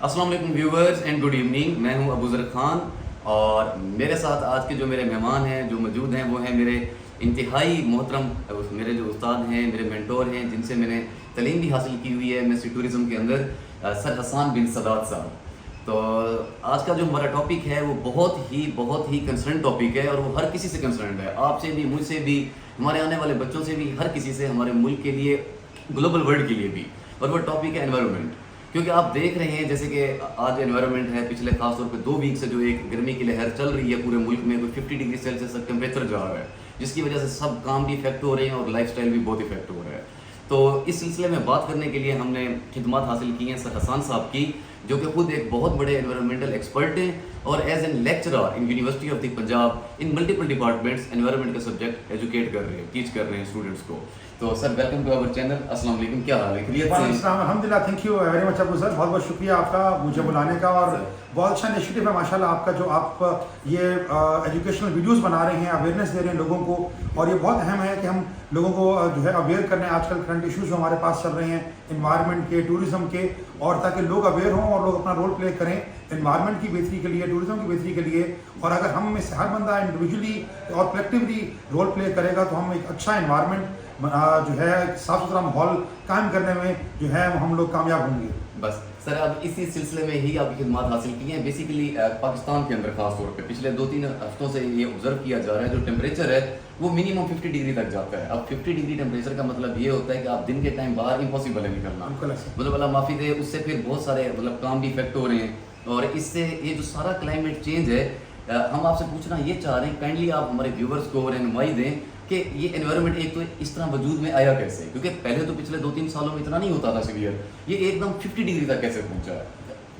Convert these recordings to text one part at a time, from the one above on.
अस्सलाम वालेकुम viewers and good evening. मैं हूं अबूज़र खान और मेरे साथ आज के जो मेरे मेहमान हैं जो मौजूद हैं वो हैं मेरे इंतहाई मोहतरम मेरे जो उस्ताद हैं, मेरे मेंटोर हैं, जिनसे मैंने तालीम भी हासिल की हुई है मिस्ट्री टूरिज़म के अंदर, सर हसन बिन सदात साहब। तो आज का जो हमारा टॉपिक है वो बहुत ही कंसर्न टॉपिक है और वो हर किसी से कंसर्न है, आपसे भी, मुझसे भी, हमारे आने वाले बच्चों से भी, हर किसी से, हमारे मुल्क के लिए, ग्लोबल वर्ल्ड के लिए भी। और वो टॉपिक है एनवायरनमेंट। क्योंकि आप देख रहे हैं जैसे कि आज एनवायरनमेंट है, पिछले खासतौर पे 2 वीक से जो एक गर्मी की लहर चल रही है पूरे मुल्क में, कोई 50 डिग्री सेल्सियस तक टेम्परेचर जा रहा है, जिसकी वजह से सब काम भी इफेक्ट हो रहे हैं और लाइफस्टाइल भी बहुत इफेक्ट हो रहा है। तो इस सिलसिले में बात करने के लिए हमने खिदमत हासिल की हैं सर हसन साहब की, जो कि खुद एक बहुत बड़े एनवायरमेंटल एक्सपर्ट हैं और as an lecturer in university of the Punjab in multiple departments environment के सब्जेक्ट एजुकेट कर रहे हैं, टीच कर रहे हैं स्टूडेंट्स को। तो sir welcome to our channel. अस्सलाम वालेकुम, क्या हाल है? खैरियत से? अल्हम्दुलिल्लाह, thank you very much Abu sir, बहुत बहुत शुक्रिया आपका मुझे बुलाने का। और बहुत अच्छा इनिशिएटिव है माशाल्लाह आपका, जो आप ये एजुकेशनल वीडियोस बना रहे हैं, अवेयरनेस दे रहे हैं लोगों को। और ये बहुत अहम है कि हम लोगों को जो है अवेयर करने आजकल करंट इश्यूज जो हमारे पास चल रहे हैं एनवायरनमेंट के, टूरिज्म के, और ताकि लोग अवेयर हों और लोग अपना रोल प्ले करें एनवायरनमेंट की बेहतरी के लिए, टूरिज्म की बेहतरी के लिए। और अगर हम में से हर बंदा इंडिविजुअली और कलेक्टिवली रोल प्ले करेगा तो हम एक अच्छा एनवायरनमेंट जो है साफ सुथरा माहौल कायम करने में जो है हम लोग कामयाब होंगे। बस सर, अब इसी सिलसिले में ही आपकी खिदमत हासिल की हैं। बेसिकली पाकिस्तान के अंदर खास तौर पे पिछले 2-3 हफ्तों से ये ऑब्जर्व किया जा रहा है, जो टेम्परेचर है वो मिनिमम 50 डिग्री तक जाता है। अब 50 डिग्री टेम्परेचर का मतलब ये होता है कि आप दिन के टाइम बाहर इम्पॉसिबल है निकलना, मतलब अल्लाह माफ़ी दे, उससे फिर बहुत सारे मतलब काम भी इफेक्ट हो रहे हैं। और इससे ये जो सारा क्लाइमेट चेंज है, हम आपसे पूछना ये चाह रहे हैं, काइंडली आप हमारे व्यूवर्स को रहनुमाई दें कि ये एनवायरनमेंट एक तो इस तरह वजूद में आया कैसे, क्योंकि पहले तो पिछले 2-3 सालों में इतना नहीं होता था सीवियर, ये एकदम 50 डिग्री तक कैसे पहुंचा है?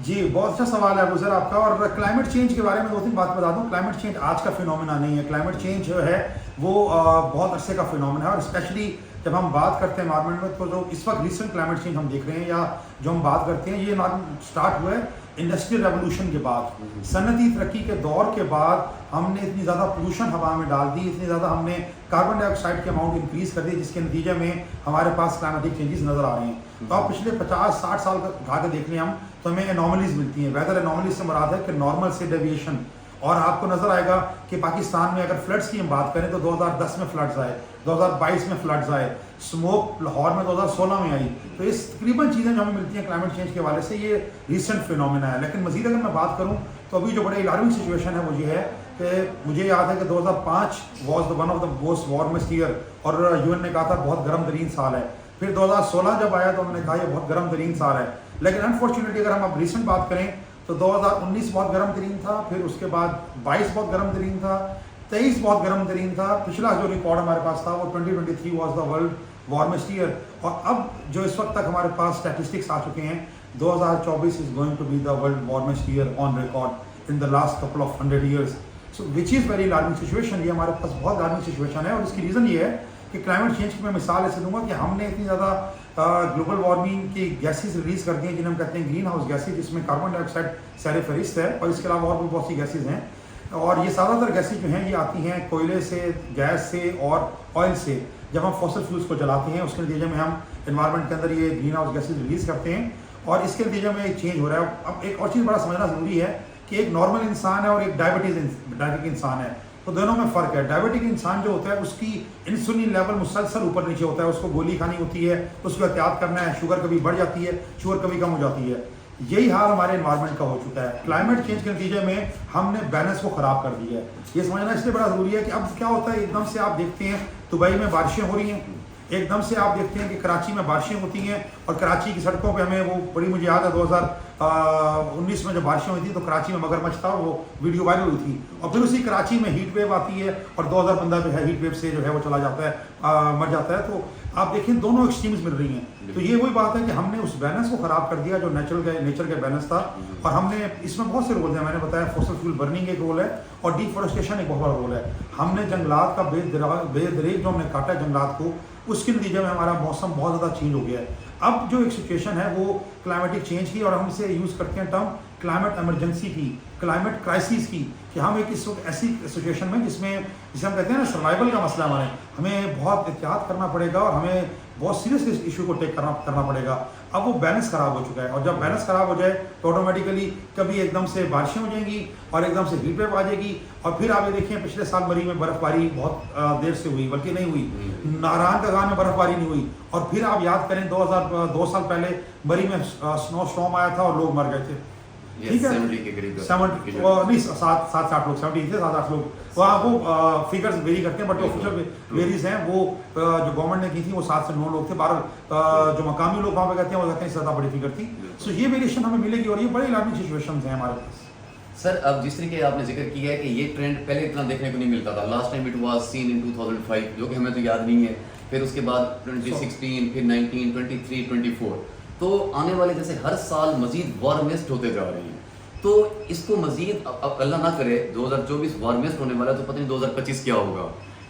जी, बहुत अच्छा सवाल है अबू सर आपका। और क्लाइमेट चेंज के बारे में 2-3 बात बता दूं। क्लाइमेट चेंज आज का फिनोमेना नहीं है, क्लाइमेट चेंज जो है वो बहुत अरसे का फिनोमेना है। और स्पेशली जब हम बात करते हैं एनवायरनमेंट में, तो जो इस वक्त रिसेंट क्लाइमेट चेंज हम देख रहे हैं या जो हम बात करते हैं, ये स्टार्ट हुआ है इंडस्ट्रियल रेवोल्यूशन के बाद, सनती तरक्की के दौर के बाद। हमने इतनी ज़्यादा पोल्यूशन हवा में डाल दी, इतनी ज़्यादा हमने कार्बन डाइऑक्साइड के अमाउंट इंक्रीज कर दी, जिसके नतीजे में हमारे पास क्लाइमेटिक चेंजेस नज़र आ रहे हैं। तो आप पिछले 50-60 साल का उठा के देख लें हम, तो हमें एनॉमलीज मिलती हैं। वेदर एनॉमलीज से मुराद है कि नॉर्मल से डेविएशन। और आपको नजर आएगा कि पाकिस्तान में अगर फ्लड्स की हम बात करें तो 2010 में फ्लड्स आए, 2022 में फ्लड्स आए, स्मोक लाहौर में 2016 में आई। तो इस तकरीबन चीज़ें जो हमें मिलती हैं क्लाइमेट चेंज के हवाले से, ये रिसेंट फिनोमेना है। लेकिन मजीद अगर मैं बात करूँ तो अभी जो बड़े अलार्मिंग सिचुएशन है वो ये है कि मुझे याद है कि 2005 was one of the most warmest year, और यूएन ने कहा था बहुत गर्म तरीन साल है। फिर 2016 जब आया तो उन्होंने कहा ये बहुत गर्म तरीन साल है। लेकिन अनफॉर्चुनेटली अगर हम अब रिसेंट बात करें तो 2019 बहुत गर्म तरीन था, फिर उसके बाद 22 बहुत गर्म तरीन था, 23 बहुत गर्म तरीन था। पिछला जो रिकॉर्ड हमारे पास था वो 2023 was the world warmest year. और अब जो इस वक्त तक हमारे पास स्टैटिस्टिक्स आ चुके हैं, 2024 is going to be the world warmest year on record in the last couple of 100 years. So which is very alarming situation. ये हमारे पास बहुत अलार्मिंग सिचुएशन है। और इसकी रीज़न ये है कि क्लाइमेट चेंज की मैं मिसाल ऐसे दूंगा कि हमने इतनी ज़्यादा ग्लोबल वार्मिंग की गैसेज रिलीज़ कर दी हैं, जिन्हें हम कहते हैं ग्रीन हाउस गैसेज, जिसमें कार्बन डाइऑक्साइड सर फहरिस्त है, और इसके अलावा और भी बहुत सी गैसेज हैं। और ये ज़्यादातर गैसेज जो हैं ये आती हैं कोयले से, गैस से और ऑयल से। जब हम फॉसिल फ्यूल्स को जलाते हैं उसके नतीजे में हम एनवायरनमेंट के अंदर ये ग्रीन हाउस गैसेज रिलीज़ करते हैं, और इसके नतीजे में एक चेंज हो रहा है। अब एक और चीज़ बड़ा समझना ज़रूरी है कि एक नॉर्मल इंसान है और एक डायबिटिक इंसान है, तो दोनों में फ़र्क है। डायबिटिक इंसान जो होता है उसकी इंसुलिन लेवल मुसलसल ऊपर नीचे होता है, उसको गोली खानी होती है, उसको एहतियात करना है, शुगर कभी बढ़ जाती है, शुगर कभी कम हो जाती है। यही हाल हमारे एनवायरनमेंट का हो चुका है। क्लाइमेट चेंज के नतीजे में हमने बैलेंस को ख़राब कर दिया है। ये समझना इसलिए बड़ा ज़रूरी है कि अब क्या होता है, एकदम से आप देखते हैं दुबई में बारिशें हो रही हैं, एकदम से आप देखते हैं कि कराची में बारिशें होती हैं, और कराची की सड़कों पे हमें वो बड़ी, मुझे याद है 2019 में जब बारिशें हुई थी तो कराची में मगरमच्छ था, वो वीडियो वायरल हुई थी। और फिर उसी कराची में हीट वेव आती है और 2000 बंदा जो है हीट वेव से जो है वो चला जाता है, मर जाता है। तो आप देखें दोनों एक्सट्रीम्स मिल रही हैं। तो ये वही बात है कि हमने उस बैलेंस को ख़राब कर दिया जो नेचर का बैलेंस था। और हमने इसमें बहुत से रोल हैं, मैंने बताया फॉसिल फ्यूल बर्निंग एक रोल है, और डिफॉरेस्टेशन एक बहुत बड़ा रोल है। हमने जंगलात का बेदरेक जो हमने काटा जंगलात को, उसके नतीजे में हमारा मौसम बहुत ज़्यादा चेंज हो गया है। अब जो एक सिचुएशन है वो क्लाइमेटिक चेंज की, और हम इसे यूज़ करते हैं टर्म क्लाइमेट इमरजेंसी की, क्लाइमेट क्राइसिस की, कि हम एक इस वक्त ऐसी सिचुएशन में जिसे हम कहते हैं ना सर्वाइवल का मसला हमारे, हमें बहुत एहतियात करना पड़ेगा और हमें बहुत सीरियस इस इशू को टेक करना पड़ेगा। अब वो बैलेंस ख़राब हो चुका है, और जब बैलेंस ख़राब हो जाए तो ऑटोमेटिकली कभी एकदम से बारिशें हो जाएंगी और एकदम से हीट वेव आ जाएगी। और फिर आप ये देखिए पिछले साल मरी में बर्फ़बारी बहुत देर से हुई, बल्कि नहीं हुई, नारायण का गाँव में बर्फ़बारी नहीं हुई। और फिर आप याद करें 2 साल पहले मरी में स्नो स्टॉर्म आया था और लोग मर गए थे। ठीक है, 70 के करीब, 70 नहीं 7-8 लोग, 70 थे, 7-8 लोग, वहाँ वो फिगर्स वेरी करते हैं, बट जो ऑफिशियल वेरीज हैं वो जो गवर्नमेंट ने की थी वो 7 से 9 लोग थे। 12 जो मकामी लोग वहाँ पे कहते हैं वो कहते हैं ज़्यादा बड़ी फिगर थी। सो ये वेरिएशन हमें मिलेगी और ये बड़ी अलार्मिंग सिचुएशन हैं हमारे पास। सर अब जिस तरीके आपने जिक्र किया है कि ये ट्रेंड पहले इतना देखने को नहीं मिलता था, last time it was seen in 2005, जो कि हमें तो याद नहीं है, फिर उसके बाद 2016, फिर 19, 23, 24, तो आने वाले जैसे हर साल मजीद वार्मेस्ट होते जा रहे हैं। तो इसको मजीद अब अल्लाह ना करे 2024 वार्मेस्ट होने वाला है, तो पता नहीं 2025 क्या होगा।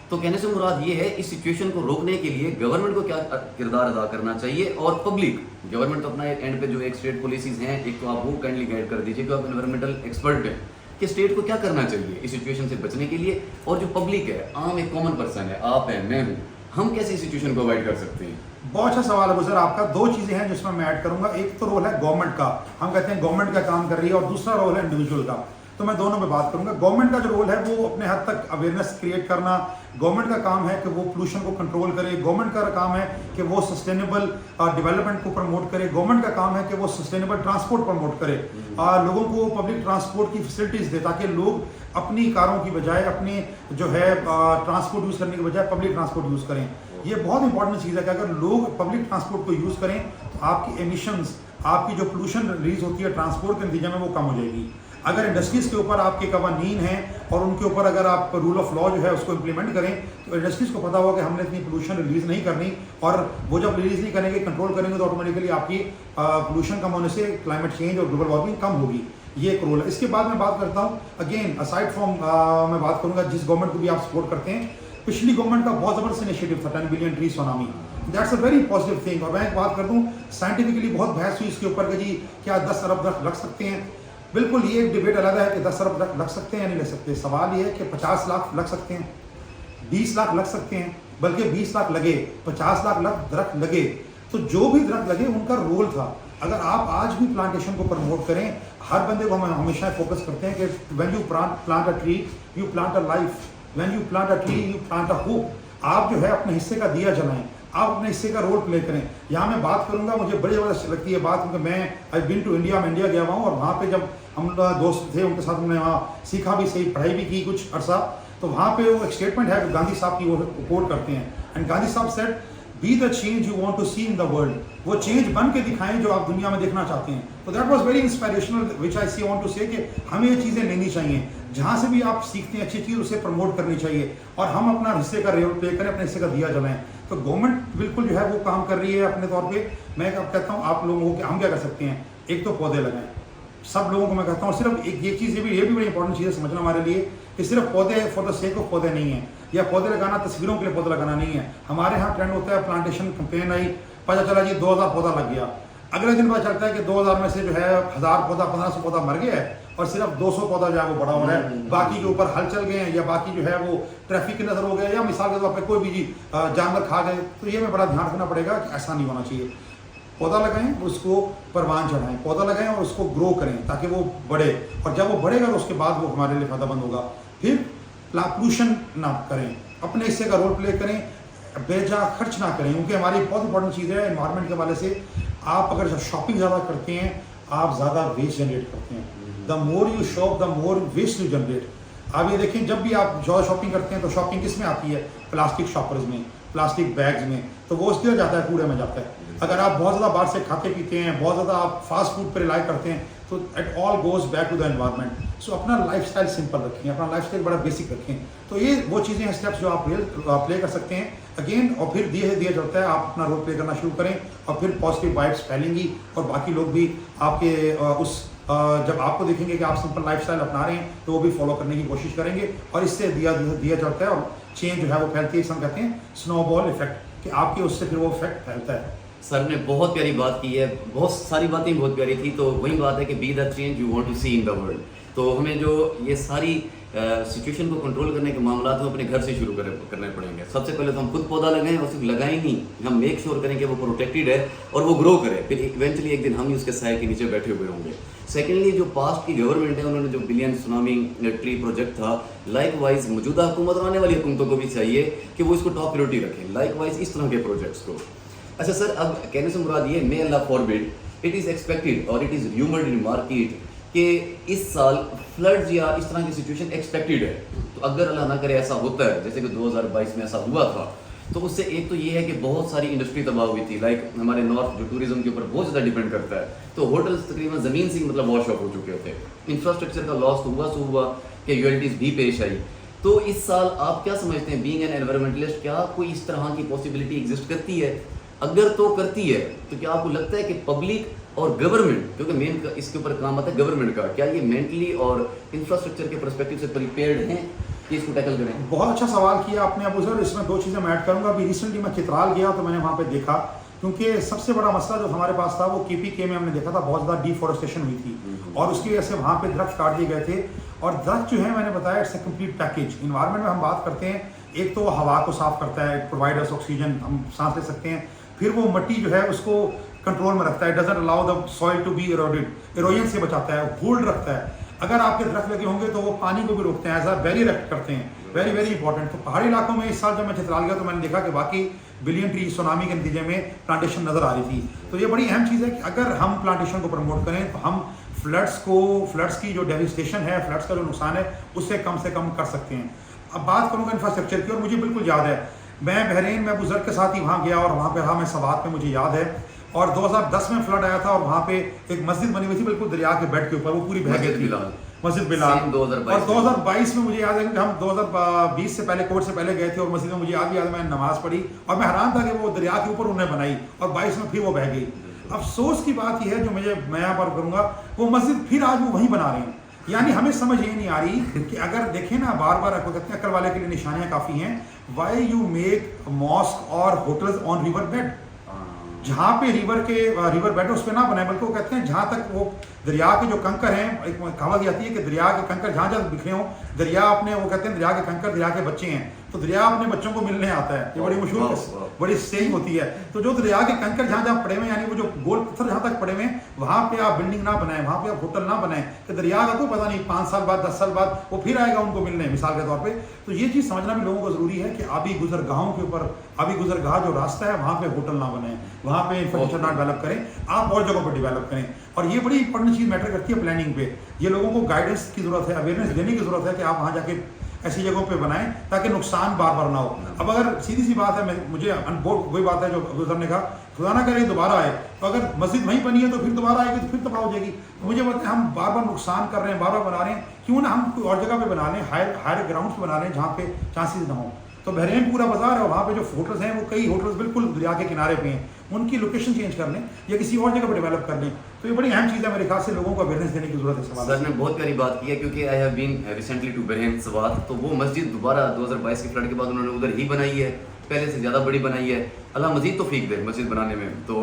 तो कहने से मुराद ये है इस सिचुएशन को रोकने के लिए गवर्नमेंट को क्या किरदार अदा करना चाहिए, और पब्लिक, गवर्नमेंट तो अपना एंड पे जो एक स्टेट पॉलिसीज हैं, एक तो आप वो काइंडली गाइड कर दीजिए, क्योंकि आप एनवायरमेंटल एक्सपर्ट हैं कि स्टेट को क्या करना चाहिए इस सिचुएशन से बचने के लिए, और जो पब्लिक है, आम एक कॉमन पर्सन है, आप हैं, मैं हूँ, हम कैसे इस सिचुएशन को अवॉइड कर सकते हैं। बहुत अच्छा सवाल है सर आपका। 2 चीज़ें हैं जिसमें मैं ऐड करूंगा। एक तो रोल है गवर्नमेंट का, हम कहते हैं गवर्नमेंट का काम कर रही है, और दूसरा रोल है इंडिविजुअल का। तो मैं दोनों में बात करूंगा। गवर्नमेंट का जो रोल है वो अपने हद तक अवेयरनेस क्रिएट करना, गवर्नमेंट का काम है कि वो पोल्यूशन को कंट्रोल करे, गवर्नमेंट का काम है कि वो सस्टेनेबल डेवलपमेंट को प्रमोट करे, गवर्नमेंट का काम है कि वो सस्टेनेबल ट्रांसपोर्ट प्रमोट करे, लोगों को पब्लिक ट्रांसपोर्ट की फैसिलिटीज़ दे, ताकि लोग अपनी कारों की बजाय अपने जो है ट्रांसपोर्ट यूज़ करने की बजाय पब्लिक ट्रांसपोर्ट यूज़ करें। ये बहुत इंपॉर्टेंट चीज़ है कि अगर लोग पब्लिक ट्रांसपोर्ट को यूज़ करें तो आपकी एमिशंस, आपकी जो पोल्यूशन रिलीज होती है ट्रांसपोर्ट के नतीजे में वो कम हो जाएगी। अगर इंडस्ट्रीज़ के ऊपर आपके कवानीन हैं और उनके ऊपर अगर आप रूल ऑफ लॉ जो है उसको इम्प्लीमेंट करें, तो इंडस्ट्रीज़ को पता होगा कि हमने इतनी पोल्यूशन रिलीज़ नहीं करनी, और वो जब रिलीज़ नहीं करेंगे, कंट्रोल करेंगे, तो ऑटोमेटिकली आपकी पोल्यूशन कम होने से क्लाइमेट चेंज और ग्लोबल वार्मिंग कम होगी। ये एक रोल है। इसके बाद मैं बात करता हूँ अगेन असाइड फ्रॉम मैं बात करूँगा जिस गवर्नमेंट को भी आप सपोर्ट करते हैं। पिछली गवर्नमेंट का बहुत ज़बरदस्त इनिशिएटिव था 10 billion tree tsunami, that's a very positive thing. और मैं एक बात कर दूँ, साइंटिफिकली बहुत बहस हुई इसके ऊपर कि जी क्या 10 अरब लग सकते हैं। बिल्कुल ये एक डिबेट अलग है कि 10 अरब लग सकते हैं या नहीं लग सकते। सवाल ये है कि 50 लाख लग सकते हैं, 20 लाख लग सकते हैं, बल्कि 20 लाख लगे, 50 लाख दरख्त लगे, तो जो भी दरख्त लगे उनका रोल था। अगर आप आज भी प्लांटेशन को प्रमोट करें, हर बंदे को हम हमेशा फोकस करते हैं कि when you plant a tree you plant a life, when you plant a tree you plant a hope. आप जो है अपने हिस्से का दिया जलाएं, आप अपने हिस्से का रोल प्ले करें। यहाँ मैं बात करूँगा, मुझे बड़ी ज़बरदस्त लगती है बात, क्योंकि मैं आई बीन टू इंडिया, मैं इंडिया गया हुआ हूँ, और वहाँ पे जब हम दोस्त थे उनके साथ हमने वहाँ सीखा भी, सही पढ़ाई भी की कुछ अर्सा। तो वहाँ पे वो एक स्टेटमेंट है गांधी साहब की, वो कोट करते हैं, एंड गांधी साहब said be the change you want to see in the world. वो चेंज बन के दिखाएं जो आप दुनिया में देखना चाहते हैं। तो that was very inspirational which I see want to say कि हमें ये चीज़ें लेनी चाहिए। जहाँ से भी आप सीखते हैं अच्छी चीज़ उसे प्रमोट करनी चाहिए, और हम अपना हिस्से का रोल प्ले करें, अपने हिस्से का दिया जलाएं। तो गवर्नमेंट बिल्कुल जो है वो काम कर रही है अपने तौर पे। मैं अब कहता हूँ आप लोगों को हम क्या कर सकते हैं, एक तो पौधे लगाएं। सब लोगों को मैं कहता हूँ, सिर्फ एक ये चीज़ ये भी बड़ी इंपॉर्टेंट चीज़ है समझना हमारे लिए, कि सिर्फ पौधे फॉर द सेक ऑफ पौधे नहीं है, या पौधे लगाना तस्वीरों के लिए पौधा लगाना नहीं है। हमारे यहाँ ट्रेंड होता है, प्लांटेशन कैंपेन आई, पता चला जी 2000 पौधा लग गया, अगले दिन पता चलता है कि 2000 में से जो है 1000 पौधा 1500 पौधा मर गया है, और सिर्फ 200 पौधा जो है वो बड़ा हो रहा है। बाकी के ऊपर हल चल गए हैं, या बाकी जो है वो ट्रैफिक के नजर हो गया, या मिसाल के तौर पर कोई भी जी जानवर खा गए। तो ये में बड़ा ध्यान रखना पड़ेगा कि ऐसा नहीं होना चाहिए। पौधा लगाएं, उसको परवान चढ़ाएं, पौधा लगाएं और उसको ग्रो करें ताकि वो बढ़े, और जब वो बढ़ेगा तो उसके बाद वो हमारे लिए फायदेमंद होगा। फिर पोल्यूशन ना करें, अपने हिस्से का रोल प्ले करें, बेजा खर्च ना करें, क्योंकि हमारी बहुत इंपॉर्टेंट चीज़ है एनवायरनमेंट के हवाले से। आप अगर शॉपिंग ज़्यादा करते हैं, आप ज़्यादा वेस्ट जनरेट करते हैं। The more you shop the more waste you generate. आप ये देखें, जब भी आप ज़्यादा शॉपिंग करते हैं तो शॉपिंग किस में आती है, प्लास्टिक शॉपर्स में, प्लास्टिक बैग्स में, तो वो उसके जाता है, कूड़े में जाता है। अगर आप बहुत ज़्यादा बाहर से खाते पीते हैं, बहुत ज़्यादा आप फास्ट फूड पर रिलाई करते हैं, तो it all goes back to the environment. So अपना लाइफस्टाइल सिंपल रखें, अपना लाइफस्टाइल बड़ा बेसिक रखें। तो ये वो चीज़ें हैं, स्टेप्स जो आप प्ले कर सकते हैं अगेन। और फिर दिया जाता है, आप अपना रोल प्ले करना शुरू करें, और फिर पॉजिटिव वाइब्स फैलेंगी, और बाकी लोग भी आपके जब आपको देखेंगे कि आप सिंपल लाइफस्टाइल अपना रहे हैं, तो वो भी फॉलो करने की कोशिश करेंगे, और इससे दिया जाता है, और चेंज जो है वो फैलती है। हम कहते हैं स्नोबॉल इफेक्ट, कि आपके उससे फिर वो इफेक्ट फैलता है। सर ने बहुत प्यारी बात की है, बहुत सारी बातें बहुत प्यारी थी। तो वही बात है कि be the change you want to see in the world. तो हमें जो ये सारी सिचुएशन को कंट्रोल करने के मामला हैं, अपने घर से शुरू करने पड़ेंगे। सबसे पहले तो हम खुद पौधा लगाएं, और सिर्फ लगाएं नहीं, हम मेक श्योर करें कि वो प्रोटेक्टेड है और वो ग्रो करे, फिर इवेंचुअली एक दिन हम ही उसके साए के नीचे बैठे हुए होंगे। सेकेंडली, जो पास्ट की गवर्नमेंट है, उन्होंने जो बिलियन सुनामी ट्री प्रोजेक्ट था, लाइक वाइज मौजूदा हुकूमत और आने वाली हुकूमतों को भी चाहिए कि वो इसको टॉप प्रायोरिटी रखें, लाइक वाइज इस तरह के प्रोजेक्ट्स को। अच्छा सर, अब कहने से मुराद ये, मे अल्लाह फॉरबिड, इट इज़ एक्सपेक्टेड और it is rumoured in market कि इस साल फ्लड्स या इस तरह की सिचुएशन एक्सपेक्टेड है। तो अगर अल्लाह ना करे ऐसा होता है, जैसे कि 2022 में ऐसा हुआ था, तो उससे एक तो ये है कि बहुत सारी इंडस्ट्री तबाह हुई थी, लाइक हमारे नॉर्थ जो टूरिज्म के ऊपर बहुत ज़्यादा डिपेंड करता है, तो होटल्स तकरीबन ज़मीन से ही मतलब वॉश ऑफ हो चुके थे। इंफ्रास्ट्रक्चर का लॉस तो हुआ कि यूएलिटीज़ भी पेश आई। तो इस साल आप क्या समझते हैं, बीइंग एन एनवायरमेंटलिस्ट, क्या कोई इस तरह की पॉसिबिलिटी एग्जिस्ट करती है? अगर तो करती है, तो क्या आपको लगता है कि पब्लिक और गवर्नमेंट, क्योंकि मेन इसके ऊपर काम आता है गवर्नमेंट का, क्या ये मेंटली और इंफ्रास्ट्रक्चर के पर्सपेक्टिव से प्रिपेयर्ड हैं कि इसको टैकल करें? बहुत अच्छा सवाल किया आपने अबू सर। इसमें दो चीज़ें मैं ऐड करूंगा। अभी रिसेंटली मैं चित्राल गया तो मैंने वहाँ पे देखा, क्योंकि सबसे बड़ा मसला जो हमारे पास था वो KPK में हमने देखा था, बहुत ज़्यादा डिफॉरेस्टेशन हुई थी और उसकी वजह से वहाँ पे दरख्त काट दिए गए थे। और दरख्त जो है, मैंने बताया, it's a complete package. Environment में हम बात करते हैं, एक तो वो हवा को साफ करता है, प्रोवाइडर्स ऑक्सीजन, हम सांस ले सकते हैं। फिर वो मिट्टी जो है उसको कंट्रोल में रखता है, doesn't allow the soil to be eroded, erosion से बचाता है, होल्ड रखता है। अगर आपके दरख्त लगे होंगे तो वो पानी को भी रोकते हैं, एज अ बैरियर एक्ट करते हैं, वेरी वेरी इंपॉर्टेंट। तो पहाड़ी इलाकों में इस साल जब मैं चित्राल गया तो मैंने देखा कि बाकी बिलियन ट्री सुनामी के नतीजे में प्लांटेशन नजर आ रही थी। तो ये बड़ी अहम चीज़ है कि अगर हम प्लांटेशन को प्रमोट करें तो हम फ्लड्स की जो डेविस्टेशन है, फ्लड्स का जो नुकसान है, उससे कम कर सकते हैं। अब बात करूँगा इंफ्रास्ट्रक्चर की, और मुझे बिल्कुल याद है, मैं बहरीन में बुजुर्ग के साथ ही वहाँ गया और वहाँ पे रहा मैं सवात में, मुझे याद है। और 2010 में फ्लड आया था और वहाँ पे एक मस्जिद बनी हुई थी बिल्कुल दरिया के बेड के ऊपर, वो पूरी बह गई थी, मस्जिद बिलाल। और 2022 में मुझे याद है कि हम 2020 से पहले, कोविड से पहले गए थे और मस्जिद में मुझे याद है मैंने नमाज पढ़ी और मैं हैरान था कि वो दरिया के ऊपर उन्होंने बनाई और 22 में फिर वो बह गई। अफसोस की बात यह है, जो मैं यहाँ पर करूँगा, वो मस्जिद फिर आज वो वहीं बना रहे हैं। यानी हमें समझ ये नहीं आ रही कि अगर देखें ना, बार बार आपको कहते हैं अक्ल वाले के लिए निशानियाँ काफ़ी हैं, वाई यू मेक मॉस्क और होटल्स ऑन रिवर बेड। जहाँ पे रिवर बेड उस पर ना बनाए, बल्कि वो कहते हैं जहाँ तक वो दरिया के जो कंकर हैं, एक कहावत जाती है कि दरिया के कंकर जहाँ जहाँ बिखरे हों, दरिया अपने, वो कहते हैं दरिया के कंकर दरिया के बच्चे हैं, तो दरिया अपने बच्चों को मिलने आता है। ये बड़ी मशहूर बड़ी सेइंग होती है। तो जो दरिया के कंकर जहाँ जहाँ पड़े हुए, यानी वो जो गोल पत्थर जहाँ तक पड़े हुए, वहाँ पे आप बिल्डिंग ना बनाएं, वहाँ पे आप होटल ना बनाएं, कि दरिया का तो पता नहीं 5 साल बाद 10 साल बाद वो फिर आएगा उनको मिलने, मिसाल के तौर पर। तो ये चीज़ समझना भी लोगों को ज़रूरी है कि आबी गुजरगाहों के ऊपर, आबी गुजरगाह जो रास्ता है, वहाँ पे होटल ना बनाएं, वहाँ पे इंफ्रास्ट्रक्चर ना डेवलप करें, आप और जगहों पर डेवलप करें। और ये बड़ी इंपॉर्टेंट चीज़ मैटर करती है प्लानिंग पे। ये लोगों को गाइडेंस की ज़रूरत है, अवेयरनेस देने की ज़रूरत है कि आप वहाँ जाके ऐसी जगहों पे बनाएं ताकि नुकसान बार बार ना हो। अब अगर सीधी सी बात है, मुझे अनबोर्ड वही बात है जो गुजर ने कहा, खुदा ना करे दोबारा आए, तो अगर मस्जिद वहीं बनी है तो फिर दोबारा आएगी तो फिर तबाह हो जाएगी। तो मुझे बताएं, हम बार बार नुकसान कर रहे हैं, बार बार बना रहे हैं, क्यों ना हम कोई और जगह पे बना लें, हायर ग्राउंड्स बना लें जहाँ पे चांसेस ना हो। तो बहरीन पूरा बाजार है, वहाँ पे जो होटल्स हैं, वो कई होटल्स बिल्कुल दरिया के किनारे पे हैं, उनकी लोकेशन चेंज कर लें या किसी और जगह पर डेवलप कर लें। तो ये बड़ी अहम चीज़ है, मेरे ख्याल से लोगों को अवेयरनेस देने की जरूरत है। सर ने बहुत प्यारी बात की है, क्योंकि I have been recently to Bahrain Swat, तो वो मस्जिद दोबारा 2022 के फ्लड के बाद उन्होंने उधर ही बनाई है, पहले से ज़्यादा बड़ी बनाई है। अल्लाह मजीद तौफीक दे मस्जिद बनाने में। तो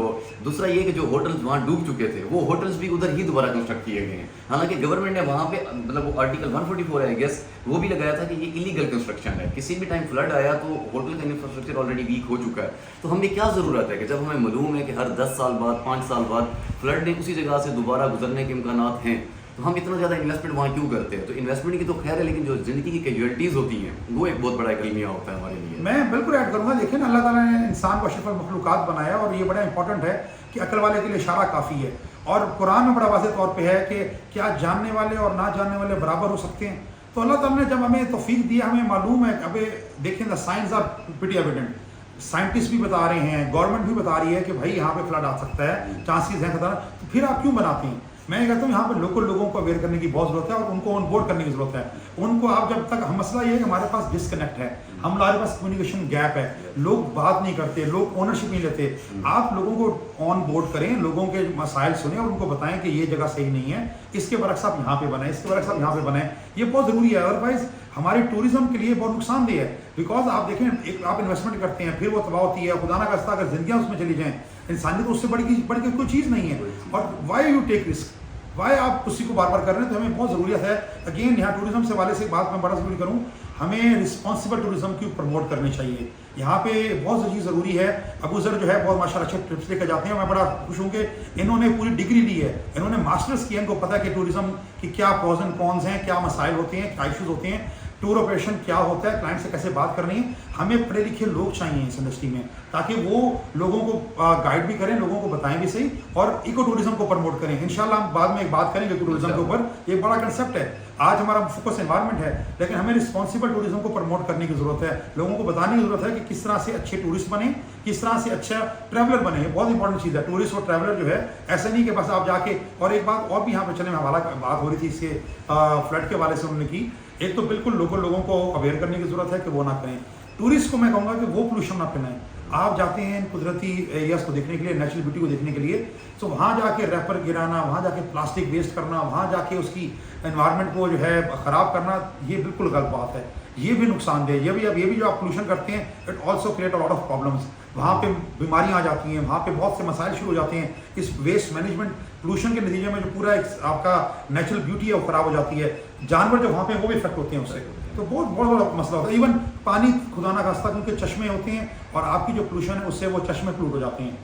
दूसरा ये कि जो होटल्स वहाँ डूब चुके थे, वो होटल्स भी उधर ही दोबारा कंस्ट्रक्ट किए गए हैं। हालांकि गवर्नमेंट ने वहाँ पे, मतलब वो आर्टिकल 144 है गेस, वो भी लगाया था कि ये इलीगल कंस्ट्रक्शन है, किसी भी टाइम फ्लड आया तो होटल का इंफ्रास्ट्रक्चर ऑलरेडी वीक हो चुका है। तो हमें क्या ज़रूरत है कि जब हमें मालूम है कि हर 10 साल बाद, 5 साल बाद फ्लड ने उसी जगह से दोबारा गुजरने के इम्कान हैं, तो हम इतना ज़्यादा इन्वेस्टमेंट वहाँ क्यों करते हैं? तो इन्वेस्टमेंट की तो खैर है, लेकिन जो ज़िंदगी की कैजुअलिटीज़ होती हैं, वो एक बहुत बड़ा एक अलमिया होता है हमारे लिए। मैं बिल्कुल ऐड करूँगा। देखिए ना, अल्लाह ताला ने इंसान को अशरफुल मखलूक़ात बनाया और ये बड़ा इंपॉर्टेंट है कि अक्ल वाले के लिए इशारा काफ़ी है। और कुरान में बड़ा वाज़ेह तौर पे है कि क्या जानने वाले और ना जानने वाले बराबर हो सकते हैं? तो अल्लाह ताला ने जब हमें तौफीक दिया, हमें मालूम है, अबे देखें the science are pretty evident, scientist भी बता रहे हैं, गवर्नमेंट भी बता रही है कि भाई यहाँ पे फ्लड आ सकता है, चांसेस हैं खतरा, तो फिर आप क्यों बनाते हैं? मैं कहता हूँ यहाँ पर लोकल लोगों को अवेयर करने की बहुत ज़रूरत है और उनको ऑन बोर्ड करने की ज़रूरत है। उनको आप जब तक, मसला ये है कि हमारे पास डिस्कनेक्ट है, हमारे पास कम्युनिकेशन गैप है, लोग बात नहीं करते, लोग ओनरशिप नहीं लेते। आप लोगों को ऑन बोर्ड करें, लोगों के मसाइल सुने और उनको बताएं कि ये जगह सही नहीं है, इसके बरक्स आप यहाँ पे बनाएं, इसके बरक्स आप यहाँ पे बनाएं, ये बहुत ज़रूरी है। अदरवाइज हमारे टूरिज्म के लिए बहुत नुकसानदेह है। बिकॉज आप देखें, एक आप इन्वेस्टमेंट करते हैं, फिर वो तबाह होती है, खुदा ना खास्ता अगर जिंदगियां उसमें चली जाएं, इंसानियत उससे बढ़ के कोई चीज़ नहीं है। और why you take risk, why आप उसी को बार बार कर रहे हैं। तो हमें बहुत ज़रूरत है, अगेन यहाँ टूरिज्म से वाले से एक बात मैं बड़ा ज़रूरी करूँ, हमें रिस्पॉन्सिबल टूरिज्म की प्रमोट करनी चाहिए। यहाँ पे बहुत चीज़ ज़रूरी है। अबू ज़र जो है बहुत माशाल्लाह अच्छे ट्रिप्स लेकर जाते हैं। मैं बड़ा खुश हूँ कि इन्होंने पूरी डिग्री ली है, इन्होंने मास्टर्स किया, इनको पता है कि टूरिज्म की क्या प्रोज एंड कॉन्स हैं, क्या मसाइल होते हैं, क्या इशूज़ होते हैं, टूर ऑपरेशन क्या होता है, क्लाइंट से कैसे बात करनी है। हमें पढ़े लिखे लोग चाहिए इस इंडस्ट्री में, ताकि वो लोगों को गाइड भी करें, लोगों को बताएं भी सही, और इको टूरिज्म को प्रमोट करें। इंशाल्लाह हम बाद में एक बात करेंगे इको टूरिज्म के ऊपर। ये बड़ा कंसेप्ट है। आज हमारा फोकस एनवायरनमेंट है, लेकिन हमें रिस्पॉन्सिबल टूरिज्म को प्रमोट करने की जरूरत है। लोगों को बताने की जरूरत है कि किस तरह से अच्छे टूरिस्ट बने, किस तरह से अच्छा ट्रैवलर बने। बहुत इंपॉर्टेंट चीज़ है। टूरिस्ट और ट्रैवलर जो है, ऐसा नहीं कि बस आप जाके, और एक बात और भी यहाँ पे चले में हवाला बात हो रही थी इसके फ्लड के वाले से उन्होंने की। एक तो बिल्कुल लोकल लोगों को अवेयर करने की जरूरत है कि वो ना करें। टूरिस्ट को मैं कहूँगा कि वो पोल्यूशन ना फैलाएं। आप जाते हैं कुदरती एरियाज को देखने के लिए, नेचुरल ब्यूटी को देखने के लिए, तो वहाँ जाके रैपर गिराना, वहाँ जाके प्लास्टिक वेस्ट करना, वहाँ जाके उसकी एनवायरनमेंट को जो है ख़राब करना, ये बिल्कुल गलत बात है। ये भी नुकसानदेह। ये भी जो आप पोल्यूशन करते हैं, it also create a lot of problems. वहाँ पे बीमारियाँ आ जाती हैं, वहाँ पे बहुत से मसाइल शुरू हो जाते हैं। इस वेस्ट मैनेजमेंट पोल्यूशन के नतीजे में जो पूरा आपका नेचुरल ब्यूटी है वो ख़राब हो जाती है। जानवर जो वहाँ पे वो भी इफेक्ट होते हैं उससे। तो बहुत बड़ा मसला होता है। इवन पानी खुदा ना खास्ता क्योंकि चश्मे होते हैं, और आपकी जो पोल्यूशन है उससे वो चश्मे पोल्यूट हो जाते हैं।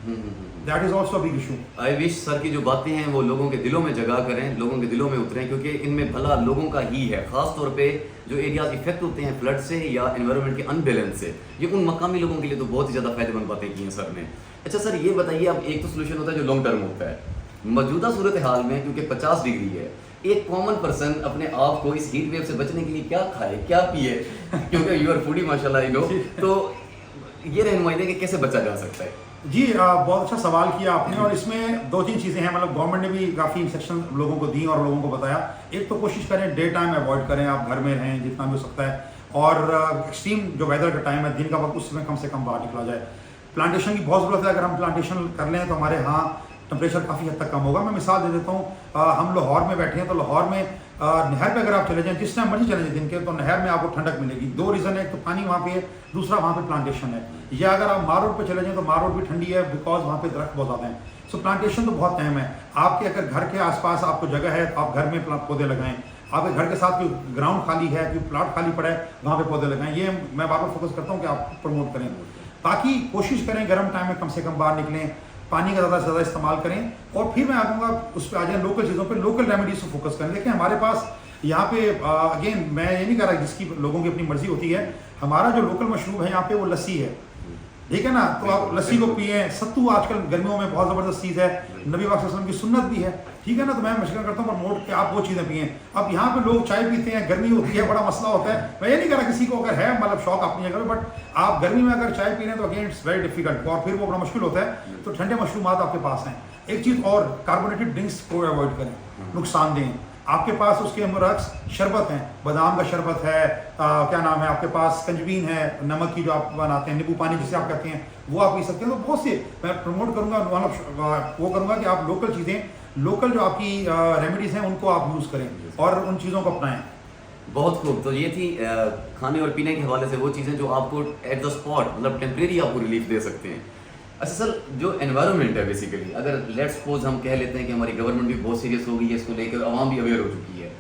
That is also big issue. I wish sir की जो बातें हैं वो लोगों के दिलों में जगह करें, लोगों के दिलों में उतरें, क्योंकि इनमें भला लोगों का ही है। खास तौर पे जो एरियाज इफेक्ट होते हैं फ्लड से या एनवायरनमेंट के अनबैलेंस से, ये उन मकामी लोगों के लिए तो बहुत ही ज़्यादा फायदेमंद बातें की हैं सर ने। अच्छा सर, ये बताइए, अब एक तो सोल्यूशन होता है जो लॉन्ग टर्म होता है। मौजूदा सूरत हाल में क्योंकि 50 डिग्री है, एक कॉमन पर्सन अपने आप को इस हीट वेव से बचने के लिए क्या खाए, क्या पिए, क्योंकि यू आर फूडी माशाल्लाह यू नो, तो ये रहनुमाई दें कि कैसे बचा जा सकता है। जी बहुत अच्छा सवाल किया आपने। और इसमें दो तीन चीज़ें हैं, मतलब गवर्नमेंट ने भी काफ़ी इंस्ट्रक्शन लोगों को दी और लोगों को बताया। एक तो कोशिश करें डे टाइम अवॉइड करें, आप घर में रहें जितना भी हो सकता है, और एक्सट्रीम जो वेदर का टाइम है, दिन का वक्त, उसमें कम से कम बाहर निकला जाए। प्लांटेशन की बहुत ज़रूरत है। अगर हम प्लांटेशन कर लें तो हमारे यहाँ टेम्परेचर काफ़ी हद तक कम होगा। मैं मिसाल दे देता हूँ, हम लाहौर में बैठे हैं, तो लाहौर में नहर पे अगर आप चले जाएं, जिस टाइम मर्जी चले जाएं दिन के, तो नहर में आपको ठंडक मिलेगी। दो रीज़न है, एक तो पानी वहाँ पे है, दूसरा वहाँ पे प्लांटेशन है। या अगर आप मार रोड पे चले जाएं तो मार रोड भी ठंडी है, बिकॉज वहाँ पे दरख्त बहुत ज़्यादा हैं। सो प्लांटेशन तो बहुत अहम है। आपके अगर घर के आसपास आपको जगह है तो आप घर में पौधे लगाएं। आपके घर के साथ कोई ग्राउंड खाली है, कोई प्लाट खाली पड़ा है, वहाँ पे पौधे लगाएं। ये मैं बार बार फोकस करता हूँ कि आप प्रमोट करें। ताकि कोशिश करें गर्म टाइम में कम से कम बाहर निकलें, पानी का ज़्यादा से ज़्यादा इस्तेमाल करें। और फिर मैं आऊँगा उस पर आ जाए लोकल चीज़ों पे, लोकल रेमेडीज़ को फोकस करें। देखिए हमारे पास यहाँ पे अगेन मैं ये नहीं कह रहा जिसकी लोगों की अपनी मर्जी होती है। हमारा जो लोकल मशरूब है यहाँ पे वो लस्सी है, ठीक है ना। तो आप लस्सी को पिए। सत्तू आजकल गर्मियों में बहुत ज़बरदस्त चीज़ है, नबी पाक सल्लल्लाहु अलैहि वसल्लम की सुन्नत भी है, ठीक है ना। तो मैं मशवरा करता हूँ प्रमोट कि आप वो चीज़ें पिए। अब यहाँ पे लोग चाय पीते हैं, गर्मी होती है, बड़ा मसला होता है। मैं ये नहीं कह रहा किसी को अगर है मतलब शौक अपनी जगह, बट आप गर्मी में अगर चाय पी रहे हैं तो अगेन इट्स वेरी डिफिकल्ट, और फिर वो बड़ा मुश्किल होता है। तो ठंडे मशरूबात आपके पास हैं। एक चीज़ और, कार्बोनेटेड ड्रिंक्स को अवॉइड करें, नुकसानदेह। आपके पास उसके रक्स शरबत हैं, बादाम का शरबत है, क्या नाम है आपके पास, कंजवीन है, नमक की जो आप बनाते हैं, नींबू पानी जिसे आप कहते हैं, वो आप पी सकते हैं। तो बहुत से मैं प्रमोट करूँगा, वो करूँगा कि आप लोकल चीज़ें, लोकल जो आपकी रेमेडीज़ हैं उनको आप यूज़ करें और उन चीज़ों को अपनाएं। बहुत खूब। तो ये थी खाने और पीने के हवाले से वो चीज़ें जो आपको एट द स्पॉट मतलब टेम्परेरी आपको रिलीफ दे सकते हैं। अच्छा सर, जो एनवायरनमेंट है बेसिकली, अगर लेट्स सपोज हम कह लेते हैं कि हमारी गवर्नमेंट भी बहुत सीरियस हो गई है इसको लेकर, आवाम भी अवेयर हो चुकी है,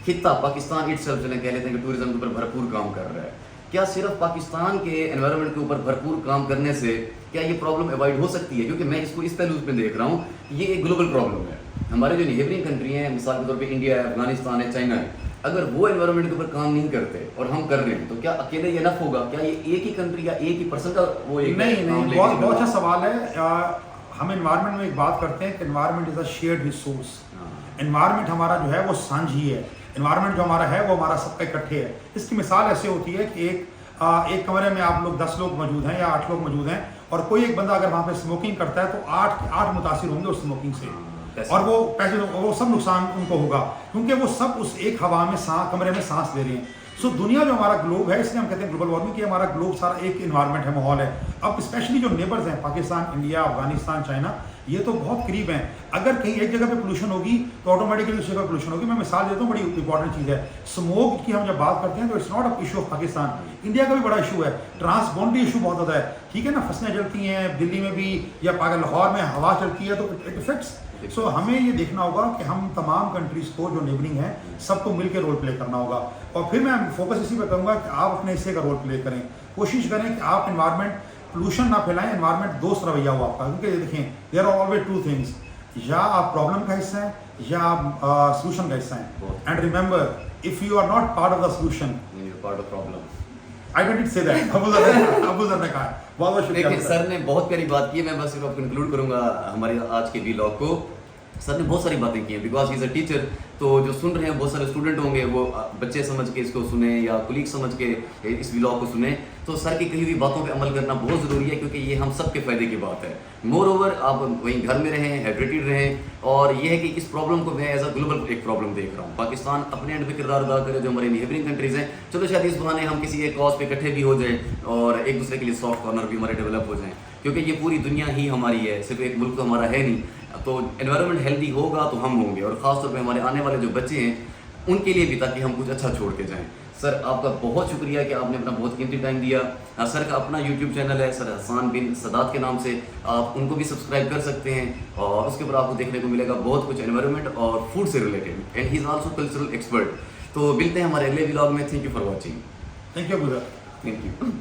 खित्ता पाकिस्तान इटसेल्फ चलें कह लेते हैं कि टूरिज्म के ऊपर भरपूर काम कर रहा है, क्या सिर्फ पाकिस्तान के एनवायरनमेंट के ऊपर भरपूर काम करने से क्या ये प्रॉब्लम अवॉइड हो सकती है? क्योंकि मैं इसको इस पहलू में देख रहा हूँ, ये एक ग्लोबल प्रॉब्लम है। हमारे जो नेबरिंग कंट्री हैं, मिसाल के तौर पे इंडिया है, अफगानिस्तान है, चाइना है, अगर वो एनवायरनमेंट के ऊपर काम नहीं करते और हम कर रहे हैं, तो क्या अकेले ये इनफ होगा? क्या ये एक ही कंट्री या एक ही पर्सन का वो एक नहीं, बहुत अच्छा सवाल है। हम एनवायरनमेंट में एक बात करते हैं कि environment is a shared resource. Environment हमारा जो है वो सांझी है। एनवायरनमेंट जो हमारा है वो हमारा सबका इकट्ठे है। इसकी मिसाल ऐसे होती है कि एक कमरे में आप लोग 10 लोग मौजूद हैं या 8 लोग मौजूद हैं, और कोई एक बंदा अगर वहाँ पे स्मोकिंग करता है तो 8 मुतासिर होंगे उस स्मोकिंग से, और वो सब नुकसान उनको होगा, क्योंकि वो सब उस एक हवा में कमरे में सांस ले रहे हैं। सो दुनिया जो हमारा ग्लोब है, इसलिए हम कहते हैं ग्लोबल वार्मिंग, कि हमारा ग्लोब सारा एक इन्वायरमेंट है, माहौल है। अब स्पेशली जो नेबर्स हैं, पाकिस्तान, इंडिया, अफगानिस्तान, चाइना, ये तो बहुत करीब हैं। अगर कहीं एक जगह पे पोल्यूशन होगी तो ऑटोमेटिकली उस जगह पोल्यूशन होगी। मैं मिसाल देता हूँ, बड़ी इंपॉर्टेंट चीज़ है स्मोक की। हम जब बात करते हैं तो it's not a issue of Pakistan, India का भी बड़ा इशू है। ट्रांसबाउंड्री इशू बहुत ज़्यादा है, ठीक है ना, फसलें जलती हैं दिल्ली में भी या लाहौर में हवा चलती है तो इट इफेक्ट्स। सो हमें ये देखना होगा कि हम तमाम कंट्रीज़ को जो नेबरिंग है सबको मिलकर रोल प्ले करना होगा। और फिर मैं फोकस इसी पर करूँगा कि आप अपने हिस्से का रोल प्ले करें, कोशिश करें कि आप एनवायरनमेंट पोल्यूशन ना फैलाएं, एनवायरनमेंट दोस्त रवैया हो आपका। क्योंकि देखें there are always two things, या आप प्रॉब्लम का हिस्सा हैं या आप सोल्यूशन का हिस्सा हैं। And remember, if you are not part of the solution part of problem. I didn't say that, Abuzar ने कहा है। बहुत बहुत शुक्रिया। देखिए सर ने बहुत प्यारी बात की है, मैं बस सिर्फ कंक्लूड करूंगा हमारे आज के व्लॉग को। सर ने बहुत सारी बातें की हैं, because he is a teacher, तो जो सुन रहे हैं बहुत सारे स्टूडेंट होंगे, वो बच्चे समझ के इसको सुने या कुलीग समझ के इस व्लॉग को सुने। तो सर की कही हुई बातों पे अमल करना बहुत ज़रूरी है, क्योंकि ये हम सब के फ़ायदे की बात है। मोर ओवर आप वहीं घर में रहें, हाइड्रेटेड रहें, और ये है कि इस प्रॉब्लम को मैं एज अ ग्लोबल एक प्रॉब्लम देख रहा हूँ। पाकिस्तान अपने एंड पे किरदार अदा करे, जो हमारे नेबरिंग कंट्रीज़ हैं, चलो शायद इस बहाने हम किसी एक कॉज पे इकट्ठे भी हो जाए और एक दूसरे के लिए सॉफ्ट कॉर्नर भी हमारे डेवलप हो जाएँ, क्योंकि ये पूरी दुनिया ही हमारी है, सिर्फ एक मुल्क तो हमारा है नहीं। तो एनवायरनमेंट हेल्दी होगा तो हम होंगे, और ख़ासतौर पे हमारे आने वाले जो बच्चे हैं उनके लिए भी, ताकि हम कुछ अच्छा छोड़ के जाएं। सर आपका बहुत शुक्रिया कि आपने अपना बहुत कीमती टाइम दिया। सर का अपना यूट्यूब चैनल है सर हसन बिन सदात के नाम से, आप उनको भी सब्सक्राइब कर सकते हैं, और उसके ऊपर आपको देखने को मिलेगा बहुत कुछ एनवायरनमेंट और फूड से related, and he is also cultural expert. तो मिलते हैं हमारे अगले व्लॉग में। Thank you for watching. Thank you Abuzar. Thank you.